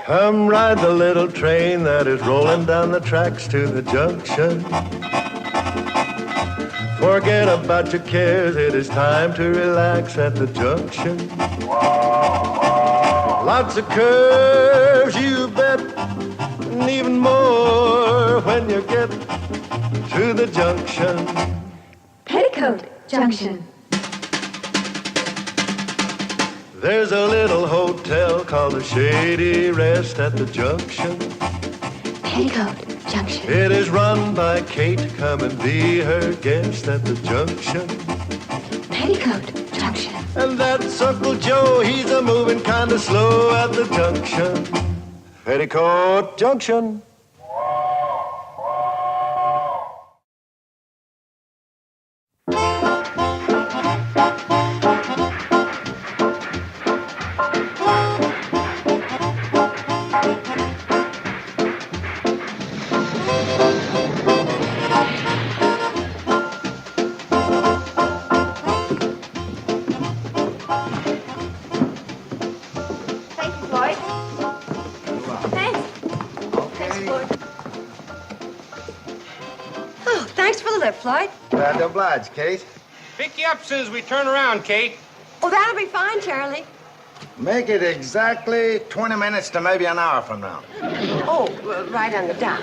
Come ride the little train that is rolling down the tracks to the junction. Forget about your cares, it is time to relax at the junction. Lots of curves, you bet, and even more when you get to the junction. Petticoat Junction. There's a little hotel called the Shady Rest at the junction. Petticoat Junction. It is run by Kate. Come and be her guest at the junction. Petticoat Junction. And that's Uncle Joe. He's a moving kind of slow at the junction. Petticoat Junction. Floyd. Glad to oblige, Kate. Pick you up as soon as we turn around, Kate. Oh, that'll be fine, Charlie. Make it exactly 20 minutes to maybe an hour from now. Oh, right on the dot.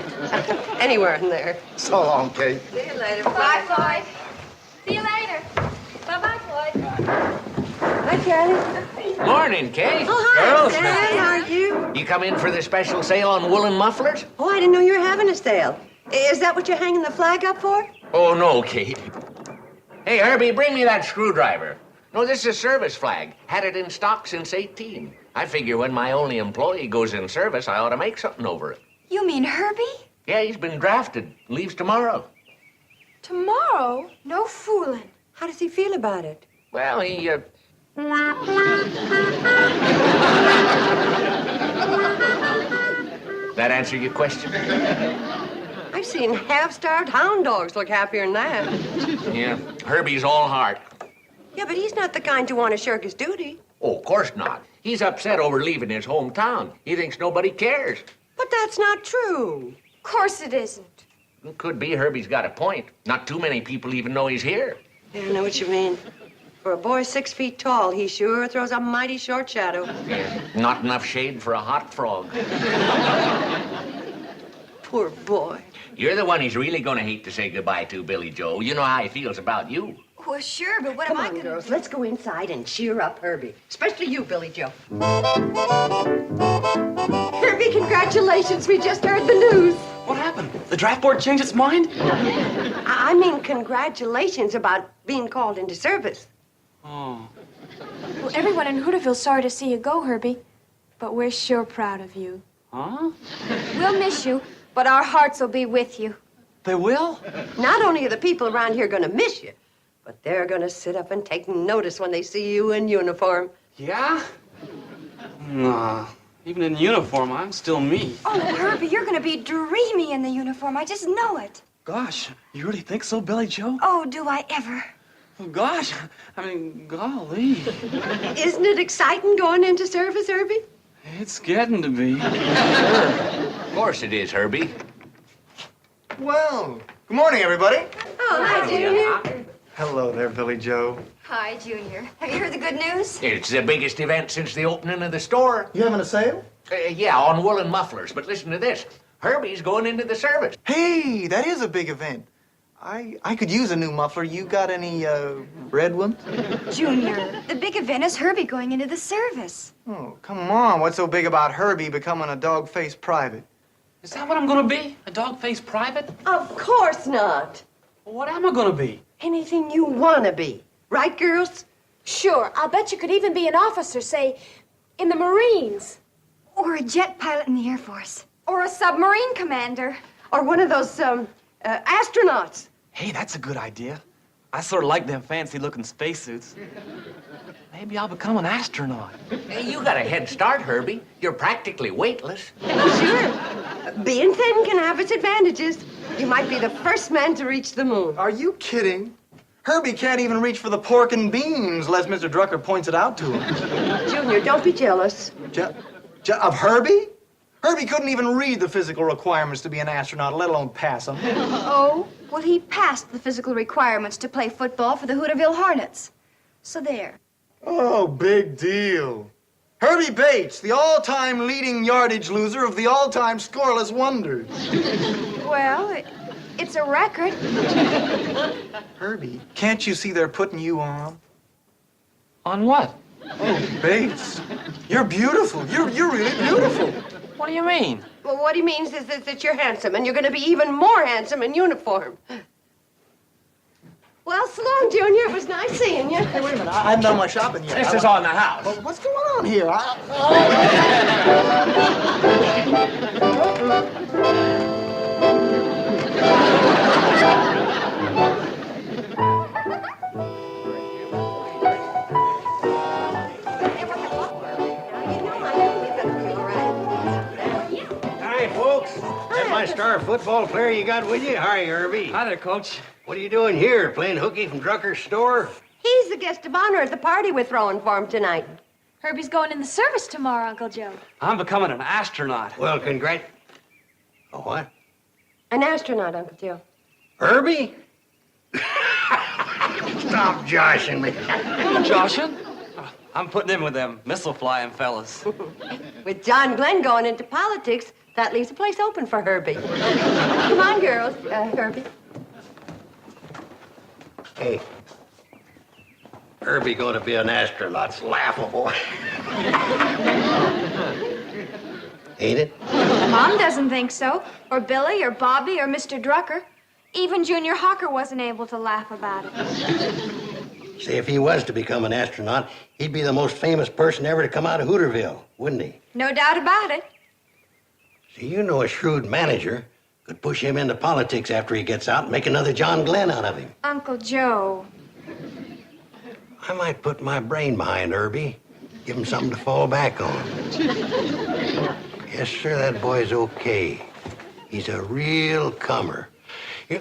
Anywhere in there. So long, Kate. See you later. Bye, Floyd. See you later. Bye-bye, Floyd. Hi, Charlie. Morning, Kate. Oh, hi, Girls. Dad. How are you? You come in for the special sale on woolen mufflers? Oh, I didn't know you were having a sale. Is that what you're hanging the flag up for? Oh, no, Kate. Hey, Herby, bring me that screwdriver. No, this is a service flag. Had it in stock since 18. I figure when my only employee goes in service, I ought to make something over it. You mean Herby? Yeah, he's been drafted. Leaves tomorrow. Tomorrow? No fooling. How does he feel about it? Well, he, That answer your question? I've seen half-starved hound dogs look happier than that. Yeah, Herby's all heart. Yeah, but he's not the kind to want to shirk his duty. Oh, of course not. He's upset over leaving his hometown. He thinks nobody cares. But that's not true. Of course it isn't. It could be Herby's got a point. Not too many people even know he's here. Yeah, I know what you mean. For a boy 6 feet tall, he sure throws a mighty short shadow. Yeah, not enough shade for a hot frog. Poor boy. You're the one he's really going to hate to say goodbye to, Billy Joe. You know how he feels about you. Well, sure, but what Come am I on, gonna girls, do? let's go inside and cheer up Herby. Especially you, Billy Joe. Herby, congratulations. We just heard the news. What happened? The draft board changed its mind? I mean, congratulations about being called into service. Oh. Well, everyone in Hooterville's sorry to see you go, Herby. But we're sure proud of you. Huh? We'll miss you, but our hearts will be with you. They will? Not only are the people around here going to miss you, but they're going to sit up and take notice when they see you in uniform. Yeah? Nah. Even in uniform, I'm still me. Oh, Herby, you're gonna be dreamy in the uniform. I just know it. Gosh, you really think so, Billy Joe? Oh, do I ever? Oh, gosh, I mean, golly. Isn't it exciting going into service, Herby? It's getting to be. Of course it is, Herby. Well, good morning, everybody. Oh, hi, Junior. Hello there, Billy Joe. Hi, Junior. Have you heard the good news? It's the biggest event since the opening of the store. You having a sale? Yeah, on woolen mufflers. But listen to this. Herby's going into the service. Hey, that is a big event. I could use a new muffler. You got any red ones? Junior, the big event is Herby going into the service. Oh, come on. What's so big about Herby becoming a dog-faced private? Is that what I'm gonna be? A dog-faced private? Of course not. Well, what am I gonna be? Anything you want to be. Right, girls? Sure, I'll bet you could even be an officer, say, in the Marines. Or a jet pilot in the Air Force. Or a submarine commander. Or one of those, astronauts. Hey, that's a good idea. I sort of like them fancy-looking spacesuits. Maybe I'll become an astronaut. Hey, you got a head start, Herby. You're practically weightless. Sure. Being thin can have its advantages. You might be the first man to reach the moon. Are you kidding? Herbie can't even reach for the pork and beans unless Mr. Drucker points it out to him. Junior, don't be jealous. Of Herbie? Herbie couldn't even read the physical requirements to be an astronaut, let alone pass them. Oh, well, he passed the physical requirements to play football for the Hooterville Hornets. So there. Oh, big deal. Herbie Bates, the all-time leading yardage loser of the all-time scoreless wonders. Well, it's a record. Herbie, can't you see they're putting you on? On what? Oh, Bates, you're beautiful. You're really beautiful. What do you mean? Well, what he means is that you're handsome, and you're going to be even more handsome in uniform. Well, so long, Junior. It was nice seeing you. Hey, wait a minute. I haven't done my shopping yet. This is on the house. Well, what's going on here? Hi, folks. That my star football player you got with you? Hi, Herby. Hi there, Coach. What are you doing here? Playing hooky from Drucker's store? He's the guest of honor at the party we're throwing for him tonight. Herbie's going in the service tomorrow, Uncle Joe. I'm becoming an astronaut. Well, Oh, what? An astronaut, Uncle Joe. Herby? Stop joshing me. Joshing? I'm putting in with them missile flying fellas. With John Glenn going into politics, that leaves a place open for Herbie. Come on, girls, Herbie. Hey. Herby going to be an astronaut's laughable. Ain't it? Mom doesn't think so. Or Billy, or Bobby, or Mr. Drucker. Even Junior Hawker wasn't able to laugh about it. See, if he was to become an astronaut, he'd be the most famous person ever to come out of Hooterville, wouldn't he? No doubt about it. See, you know a shrewd manager could push him into politics after he gets out and make another John Glenn out of him. Uncle Joe. I might put my brain behind Herby, give him something to fall back on. Yes, sir, that boy's okay. He's a real comer. You-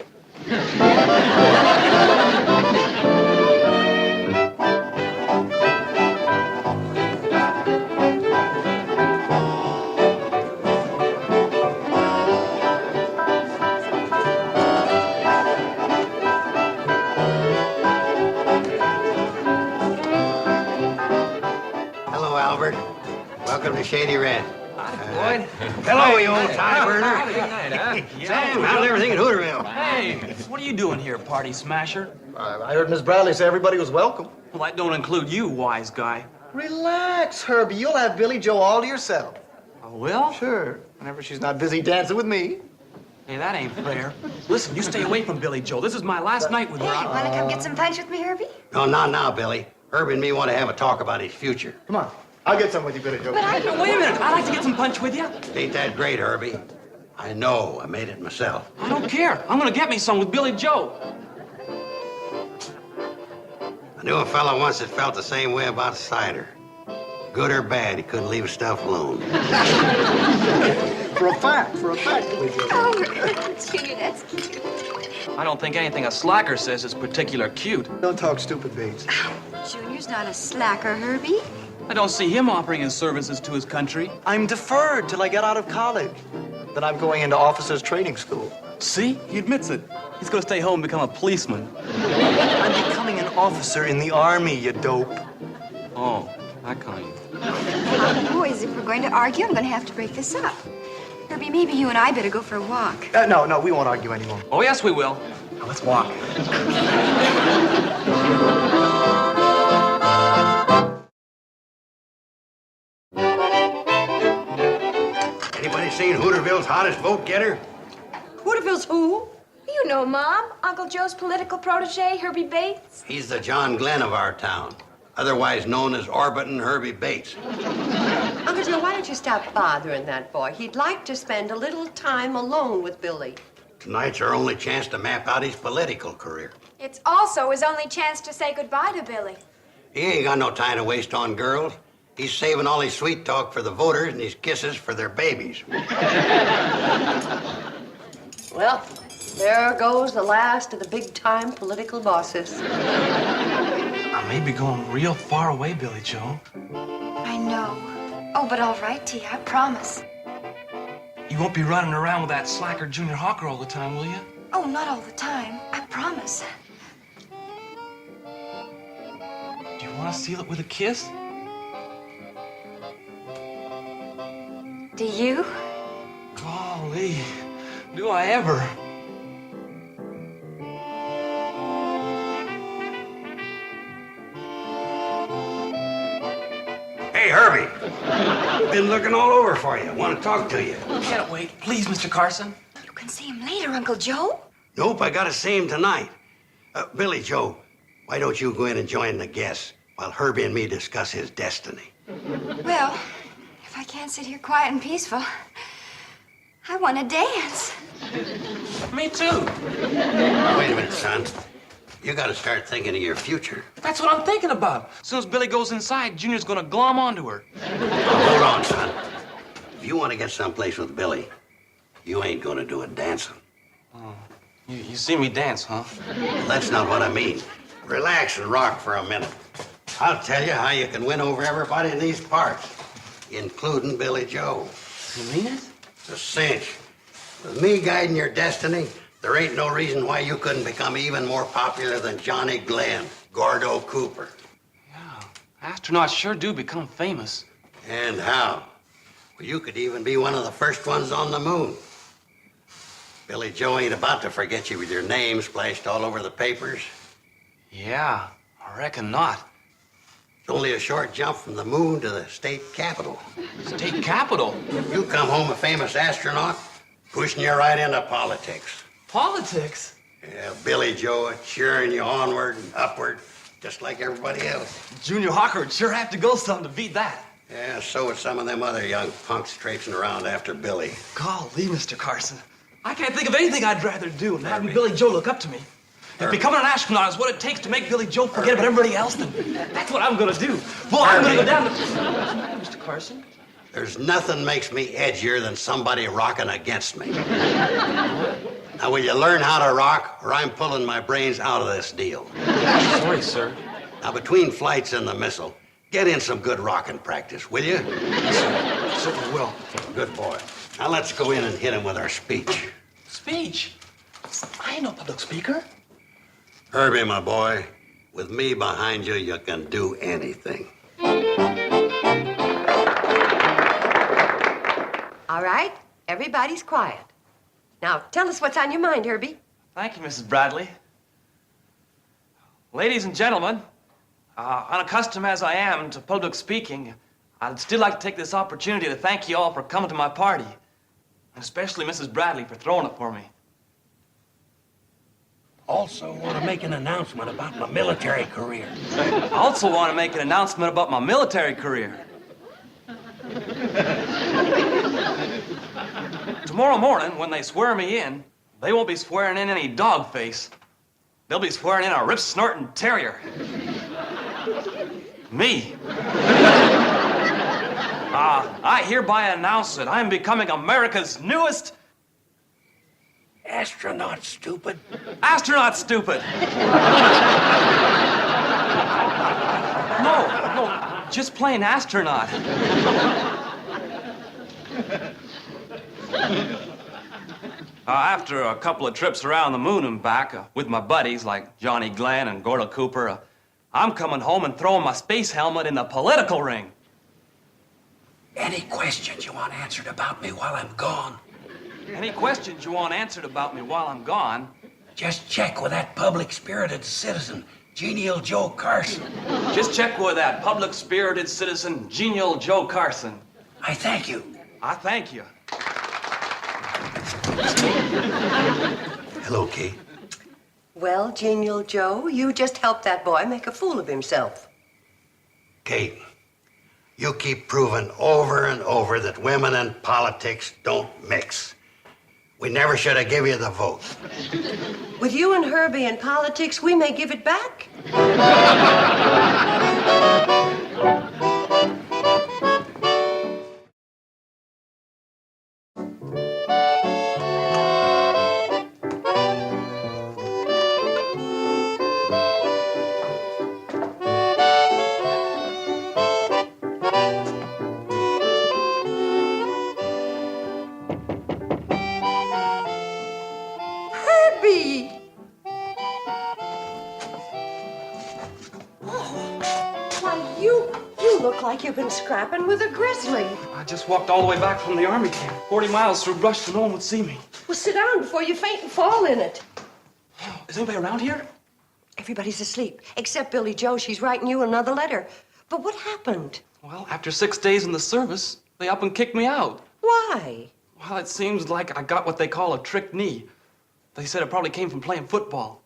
Hello, Albert. Welcome to Shady Rest. Boyd. Hello, you old tie-burner. Yeah. Sam, how's everything in Hooterville? Hey, what are you doing here, party smasher? I heard Miss Bradley say everybody was welcome. Well, that don't include you, wise guy. Relax, Herbie. You'll have Billy Joe all to yourself. Oh, Will? Sure, whenever she's not busy dancing with me. Hey, that ain't fair. Listen, you stay away from Billy Joe. This is my last night with her. Hey, want to come get some punch with me, Herbie? No, not now, Billy. Herby and me want to have a talk about his future. Come on. I'll get some with you, Billy Joe. Wait a minute. I'd like to get some punch with you. Ain't that great, Herby? I know. I made it myself. I don't care. I'm gonna get me some with Billy Joe. I knew a fellow once that felt the same way about cider. Good or bad, he couldn't leave his stuff alone. For a fact, Billy Joe. Oh, Junior, that's cute. I don't think anything a slacker says is particular cute. Don't talk stupid, Bates. Junior's not a slacker, Herbie. I don't see him offering his services to his country. I'm deferred till I get out of college. Then I'm going into officers' training school. See? He admits it. He's gonna stay home and become a policeman. I'm becoming an officer in the army, you dope. Oh, that kind. Boys, if we're going to argue, I'm going to have to break this up. Herbie, maybe you and I better go for a walk. No, we won't argue anymore. Oh, yes, we will. Now, let's walk. Anybody seen Hooterville's hottest vote getter? Hooterville's who? You know, Mom. Uncle Joe's political protege, Herbie Bates. He's the John Glenn of our town, otherwise known as Orbitin' Herby Bates. Uncle Joe, why don't you stop bothering that boy? He'd like to spend a little time alone with Billy. Tonight's our only chance to map out his political career. It's also his only chance to say goodbye to Billy. He ain't got no time to waste on girls. He's saving all his sweet talk for the voters and his kisses for their babies. Well, There goes the last of the big-time political bosses. I may be going real far away, Billy Joe. I know. Oh, but all right, T, I promise. You won't be running around with that slacker Junior Hawker all the time, will you? Oh, not all the time. I promise. Do you want to seal it with a kiss? Do you? Golly, do I ever? Hey, Herby. Been looking all over for you. Want to talk to you. Can't wait. Please, Mr. Carson. You can see him later, Uncle Joe. Nope, I gotta see him tonight. Billy Joe, why don't you go in and join the guests while Herby and me discuss his destiny? Well, if I can't sit here quiet and peaceful, I want to dance. Me too. Wait a minute, son. You gotta start thinking of your future. That's what I'm thinking about. As soon as Billy goes inside, Junior's gonna glom onto her. Now, hold on, son. If you want to get someplace with Billy, you ain't gonna do it dancing. You see me dance, huh? Well, that's not what I mean. Relax and rock for a minute. I'll tell you how you can win over everybody in these parts, including Billy Joe. You mean it? It's a cinch. With me guiding your destiny, there ain't no reason why you couldn't become even more popular than Johnny Glenn, Gordo Cooper. Yeah, astronauts sure do become famous. And how? Well, you could even be one of the first ones on the moon. Billy Joe ain't about to forget you with your name splashed all over the papers. Yeah, I reckon not. It's only a short jump from the moon to the state capitol. State capitol? You come home a famous astronaut, pushing you right into politics. Politics? Yeah, Billy Joe cheering you onward and upward, just like everybody else. Junior Hawker would sure have to go some to beat that. Yeah, so would some of them other young punks traipsing around after Billy. Golly, Mr. Carson. I can't think of anything I'd rather do than having Billy Joe look up to me. If becoming an astronaut is what it takes to make Billy Joe forget about everybody else, then that's what I'm gonna do. Well, I'm gonna go down to... Mr. Carson? There's nothing makes me edgier than somebody rocking against me. Now, will you learn how to rock, or I'm pulling my brains out of this deal? Sorry, sir. Now, between flights and the missile, get in some good rocking practice, will you? Yes, sir. Certainly will. Good boy. Now, let's go in and hit him with our speech. Speech? I ain't no public speaker. Herby, my boy, with me behind you, you can do anything. All right, everybody's quiet. Now, tell us what's on your mind, Herby. Thank you, Mrs. Bradley. Ladies and gentlemen, unaccustomed as I am to public speaking, I'd still like to take this opportunity to thank you all for coming to my party, and especially Mrs. Bradley for throwing it for me. Also want to make an announcement about my military career. I also want to make an announcement about my military career. Tomorrow morning, when they swear me in, they won't be swearing in any dog face. They'll be swearing in a rip-snorting terrier. Me. I hereby announce that I'm becoming America's newest... Astronaut, stupid. Astronaut stupid. No, just plain astronaut. After a couple of trips around the moon and back with my buddies like Johnny Glenn and Gordo Cooper, I'm coming home and throwing my space helmet in the political ring. Any questions you want answered about me while I'm gone? Any questions you want answered about me while I'm gone? Just check with that public-spirited citizen, Genial Joe Carson. Just check with that public-spirited citizen, Genial Joe Carson. I thank you. I thank you. Hello, Kate. Well, Genial Joe, you just helped that boy make a fool of himself. Kate, you keep proving over and over that women and politics don't mix. We never should have given you the vote. With you and Herby in politics, we may give it back. You look like you've been scrapping with a grizzly. I just walked all the way back from the army camp, 40 miles through brush so no one would see me. Well, sit down before you faint and fall in it. Is anybody around here? Everybody's asleep, except Billy Joe. She's writing you another letter. But what happened? Well, after 6 days in the service, they up and kicked me out. Why? Well, it seems like I got what they call a trick knee. They said it probably came from playing football.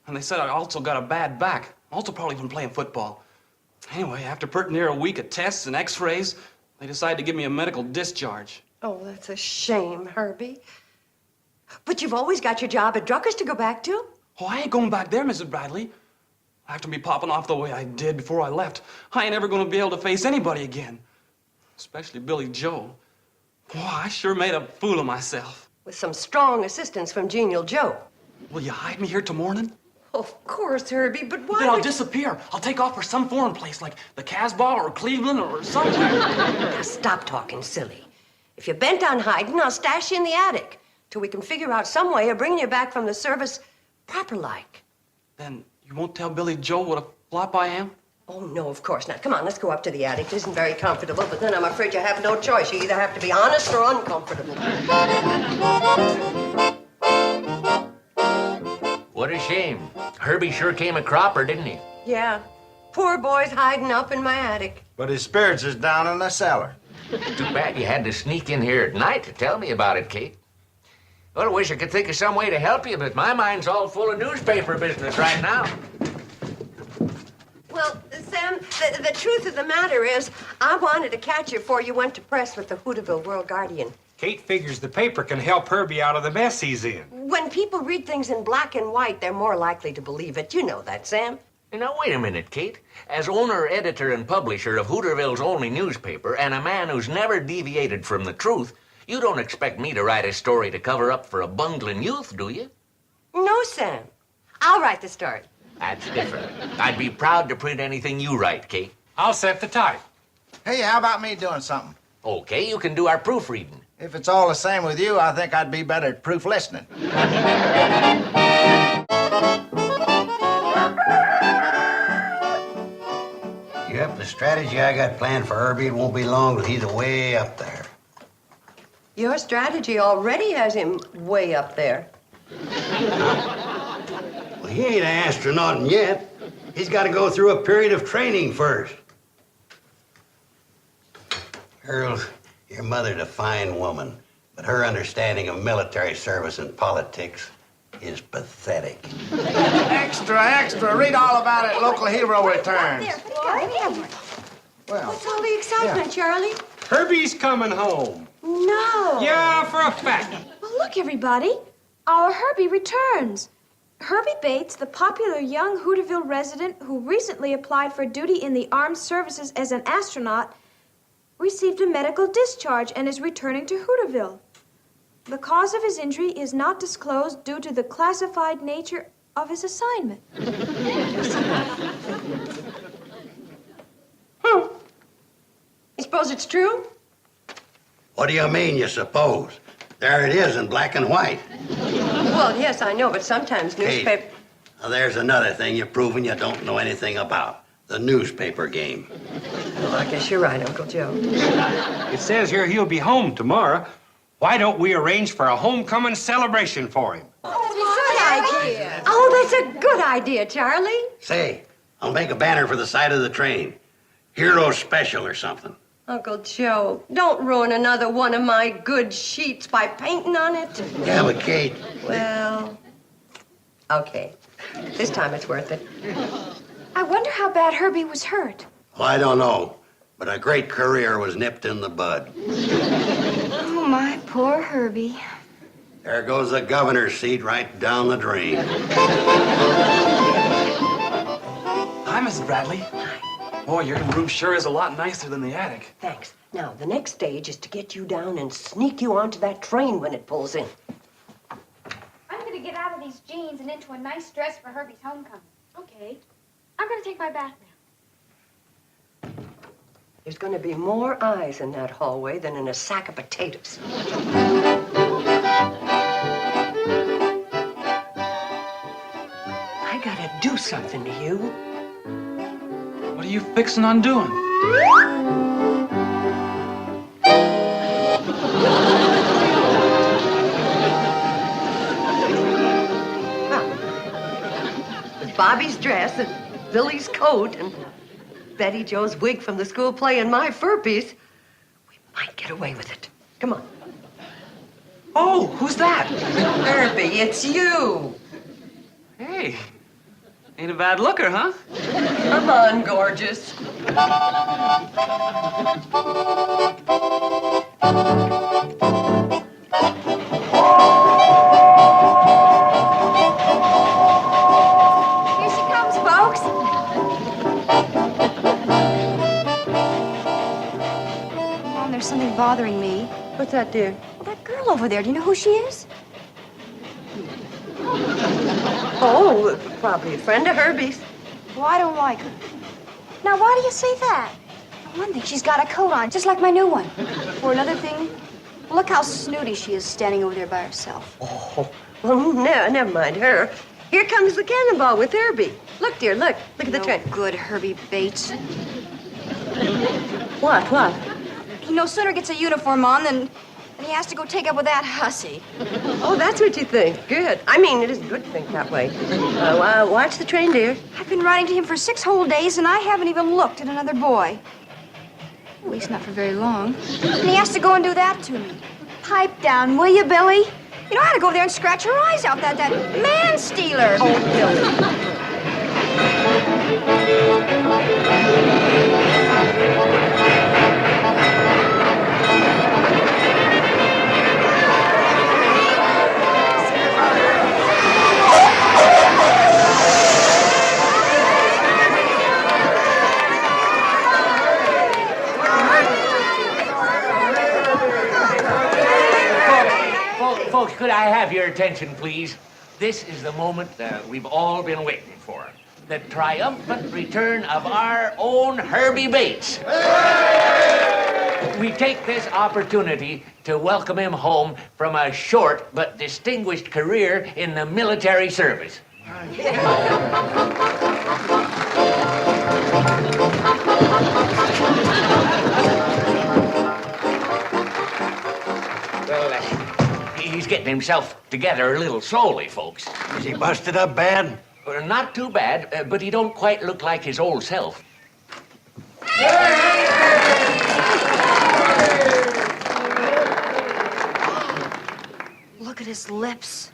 And they said I also got a bad back, also probably from playing football. Anyway, after pretty near a week of tests and x-rays, they decided to give me a medical discharge. Oh, that's a shame, Herby. But you've always got your job at Drucker's to go back to. Oh, I ain't going back there, Mrs. Bradley. After me popping off the way I did before I left, I ain't ever gonna be able to face anybody again. Especially Billy Joe. Boy, I sure made a fool of myself. With some strong assistance from Genial Joe. Will you hide me here till morning? Of course, Herby, but why Then I'll would disappear. I'll take off for some foreign place like the Casbah or Cleveland or somewhere. Now, stop talking silly. If you're bent on hiding, I'll stash you in the attic till we can figure out some way of bringing you back from the service proper-like. Then you won't tell Billy Joe what a flop I am? Oh, no, of course not. Come on, let's go up to the attic. It isn't very comfortable, but then I'm afraid you have no choice. You either have to be honest or uncomfortable. What a shame. Herby sure came a cropper, didn't he? Yeah, poor boy's hiding up in my attic. But his spirits is down in the cellar. Too bad you had to sneak in here at night to tell me about it, Kate. Well, I wish I could think of some way to help you, but my mind's all full of newspaper business right now. Well, Sam, the truth of the matter is, I wanted to catch you before you went to press with the Hooterville World Guardian. Kate figures the paper can help Herby out of the mess he's in. When people read things in black and white, they're more likely to believe it. You know that, Sam. Now, wait a minute, Kate. As owner, editor, and publisher of Hooterville's only newspaper, and a man who's never deviated from the truth, you don't expect me to write a story to cover up for a bungling youth, do you? No, Sam. I'll write the story. That's different. I'd be proud to print anything you write, Kate. I'll set the type. Hey, how about me doing something? Okay, you can do our proofreading. If it's all the same with you, I think I'd be better at proof listening. Yep, the strategy I got planned for Herby, it won't be long till he's way up there. Your strategy already has him way up there. Well, he ain't an astronaut yet. He's got to go through a period of training first. Girls, your mother's a fine woman, but her understanding of military service and politics is pathetic. Extra, extra. Read all about it. Local hero returns. Well, What's all the excitement, Charlie? Herby's coming home. No. Yeah, for a fact. Well, look, everybody. Our Herby returns. Herby Bates, the popular young Hooterville resident who recently applied for duty in the armed services as an astronaut, received a medical discharge and is returning to Hooterville. The cause of his injury is not disclosed due to the classified nature of his assignment. You suppose it's true? What do you mean, you suppose? There it is in black and white. Well, yes, I know, but sometimes newspaper... Kate, now there's another thing you're proving you don't know anything about. The newspaper game. Well, I guess you're right, Uncle Joe. It says here he'll be home tomorrow. Why don't we arrange for a homecoming celebration for him? Good idea. Oh, that's a good idea, Charlie. Say, I'll make a banner for the side of the train. Hero special or something. Uncle Joe, don't ruin another one of my good sheets by painting on it. Yeah, but Kate... Well, okay. This time it's worth it. I wonder how bad Herby was hurt. Well, I don't know, but a great career was nipped in the bud. Oh, my poor Herby. There goes the governor's seat right down the drain. Hi, Mrs. Bradley. Boy, your new room sure is a lot nicer than the attic. Thanks. Now, the next stage is to get you down and sneak you onto that train when it pulls in. I'm going to get out of these jeans and into a nice dress for Herby's homecoming. Okay. I'm going to take my bath now. There's going to be more eyes in that hallway than in a sack of potatoes. I gotta do something to you. What do you fixing on doing? With Bobby's dress and Billy's coat and Betty Jo's wig from the school play and my fur piece, we might get away with it. Come on. Oh, who's that? Herby, it's you. Hey, ain't a bad looker, huh? Come on, gorgeous. Here she comes, folks. Mom, there's something bothering me. What's that, dear? Well, that girl over there, do you know who she is? Oh, probably a friend of Herby's. Well, I don't like her. Now, why do you say that? For one thing, she's got a coat on, just like my new one. For another thing, look how snooty she is standing over there by herself. Oh, well, never mind her. Here comes the cannonball with Herby. Look, dear, look. Look at the train. Good Herby Bates. What? He no sooner gets a uniform on than he has to go take up with that hussy. Oh, that's what you think. Good. I mean, it is good to think that way. Watch the train, dear. I've been writing to him for 6 whole days, and I haven't even looked at another boy. At least not for very long. And he has to go and do that to me. Pipe down, will you, Billy? You know, I had to go there and scratch her eyes out, that man-stealer. Oh, Billy. Folks, could I have your attention, please? This is the moment we've all been waiting for. The triumphant return of our own Herby Bates. We take this opportunity to welcome him home from a short but distinguished career in the military service. He's getting himself together a little slowly, folks. Is he busted up bad? Not too bad, but he don't quite look like his old self. Look at his lips.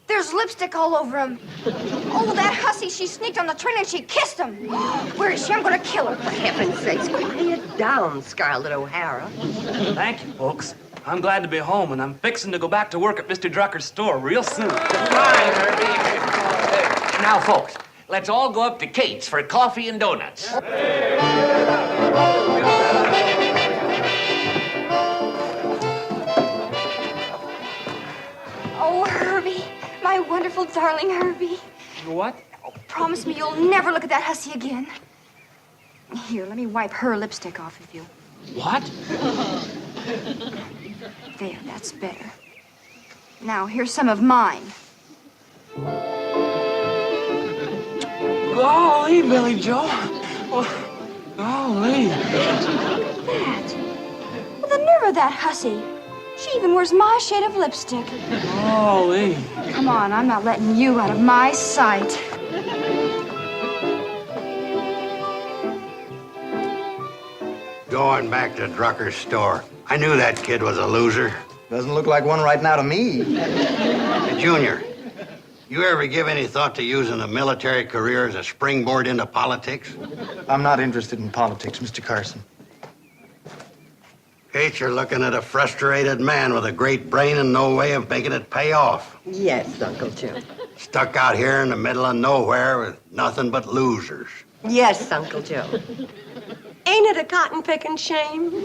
There's lipstick all over him. Oh, that hussy, she sneaked on the train and she kissed him. Where is she? I'm gonna kill her. For heaven's sakes, quiet down, Scarlett O'Hara. Thank you, folks. I'm glad to be home, and I'm fixing to go back to work at Mr. Drucker's store real soon. Fine, Herby. Now, folks, let's all go up to Kate's for coffee and donuts. Oh, Herby, my wonderful darling Herby. What? Oh, promise me you'll never look at that hussy again. Here, let me wipe her lipstick off of you. What? There, that's better. Now, here's some of mine. Golly, Billy Joe. Oh, golly. That. Well, the nerve of that hussy. She even wears my shade of lipstick. Golly. Come on, I'm not letting you out of my sight. Going back to Drucker's store. I knew that kid was a loser. Doesn't look like one right now to me. Hey, Junior, you ever give any thought to using a military career as a springboard into politics? I'm not interested in politics, Mr. Carson. Kate, you're looking at a frustrated man with a great brain and no way of making it pay off. Yes, Uncle Joe. Stuck out here in the middle of nowhere with nothing but losers. Yes, Uncle Joe. Ain't it a cotton-picking shame?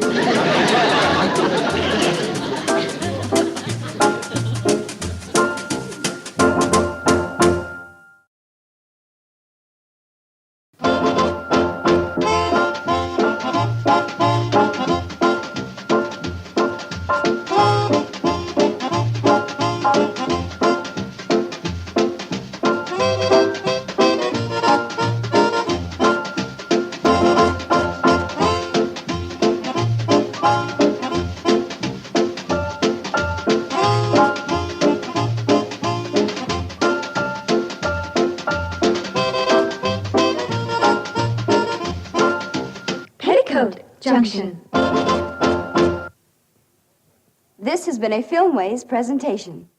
Junction. This has been a Filmways presentation.